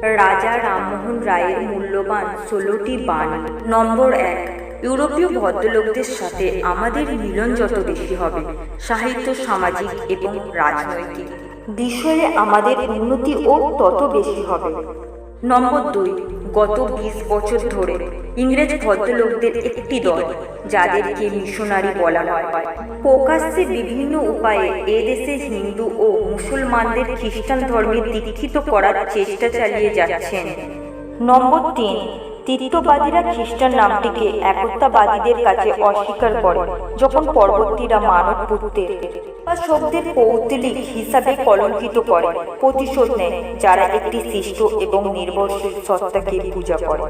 রাজা রামমোহন রায়ের মূল্যবান 16টি বাণী। নম্বর 1, ইউরোপীয় ভদ্রলোকদের সাথে আমাদের মিলন যত বেশি হবে, সাহিত্য, সামাজিক এবং রাজনৈতিক বিষয়ে আমাদের উন্নতিও তত বেশি হবে। নম্বর 2, গত 20 বছর ধরে ইংরেজ ভদ্রলোকদের একটি দল, যাদেরকে মিশনারি বলা হয়, প্রকাশ্যে বিভিন্ন উপায়ে এদেশে হিন্দু ও মুসলমানদের খ্রিস্টান ধর্মে দীক্ষিত করার চেষ্টা চালিয়ে যাচ্ছেন। নম্বর 3, তীর্থবাদীরা খ্রিস্টান নামটিকে একতাবাদীদের কাছে অস্বীকার করে, যখন পরবর্তীরা মানব পুত্রের বা শব্দের পৌত্তলিক হিসাবে কলঙ্কিত করে প্রতিশোধ নেয়, যারা একটি সৃষ্ট এবং নির্ভরশীল সত্তাকে পূজা করে।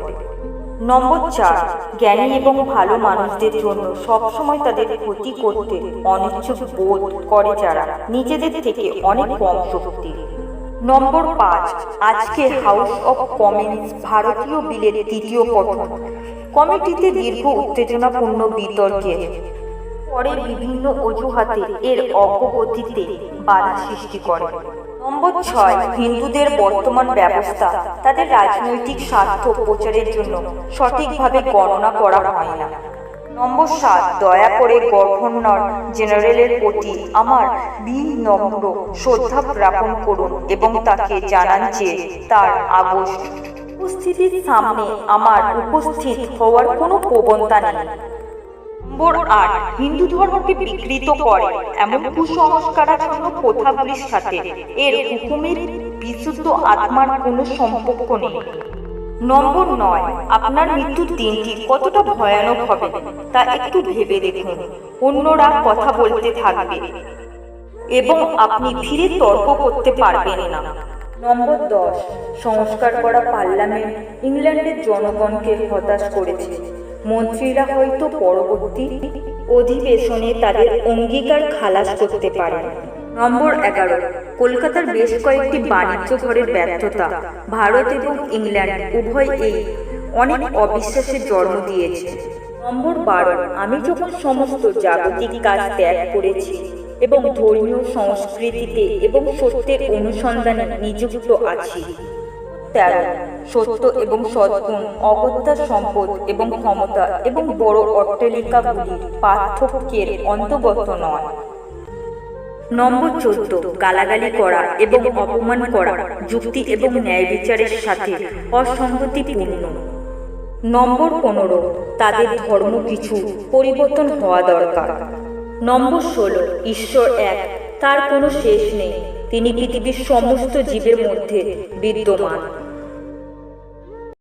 নম্বর 4, জ্ঞানী এবং ভালো মানুষদের জন্য সবসময় তাদের ক্ষতি করতে অনিচ্ছুক বোধ করে, যারা নিজেদের থেকে অনেক কম শক্তি। নম্বর 5, আজকে হাউস অব কমন্স ভারতীয় বিলের তৃতীয় পঠন কমিটিতে দীর্ঘ উত্তেজনাপূর্ণ বিতর্কের পরে বিভিন্ন অজুহাতে এর অগ্রগতিতে বাধা সৃষ্টি করে। নম্বর 6, হিন্দুদের বর্তমান ব্যবস্থা তাদের রাজনৈতিক স্বার্থ প্রচারের জন্য সঠিকভাবে গণনা করা হয় না। নম্বর 7, দয়া করে গভর্নর জেনারেলের প্রতি আমার বিনম্র শ্রদ্ধা জ্ঞাপন করুন এবং তাকে জানান যে তার আগস্ট উপস্থিতির সামনে আমার উপস্থিত হওয়ার কোনো প্রবণতা নেই। নম্বর 8, হিন্দু ধর্মকে বিকৃত করে এমন কুসংস্কারাচ্ছন্ন প্রথাগুলির সাথে এর হুকুমের বিশুদ্ধ আত্মার কোনো সম্পর্ক নেই। নম্বর 9, আপনার মৃত্যুর দিনটি কতটা ভয়ানক হবে তা একটু ভেবে দেখুন। অন্যরা কথা বলতে থাকবে এবং আপনি ফিরে তর্ক করতে পারবেন না। নম্বর 10, সংস্কার করা পার্লামেন্ট ইংল্যান্ডের জনগণকে হতাশ করেছে। মন্ত্রীরা হয়তো পরবর্তী অধিবেশনে তাদের অঙ্গীকার খালাস করতে পারে। নম্বর 11, কলকাতার বেশ কয়েকটি বাণিজ্য ঘরের ব্যর্থতা ভারত এবং ইংল্যান্ড উভয় অনেক অবিশ্বাসের জন্ম দিয়েছে। নম্বর 12, আমি যখন সমস্ত জাগতিক কাজ ত্যাগ করেছি এবং ধর্মীয় সংস্কৃতিতে এবং সত্যের অনুসন্ধানে নিযুক্ত আছি। 13, সত্য এবং সদ্গুণ, অগত্যা সম্পদ এবং ক্ষমতা এবং বড় অট্টালিকাগুলির পার্থক্যের অন্তর্গত নয়। নম্বর 14, গালাগালি করা এবং অপমান করা যুক্তি এবং ন্যায় বিচারের সাথে অসঙ্গতিপূর্ণ। নম্বর 15, তাদের ধর্ম কিছু পরিবর্তন হওয়া দরকার। নম্বর 16, ঈশ্বর এক, তার কোনো শেষ নেই, তিনি পৃথিবীর সমস্ত জীবের মধ্যে বিদ্যমান।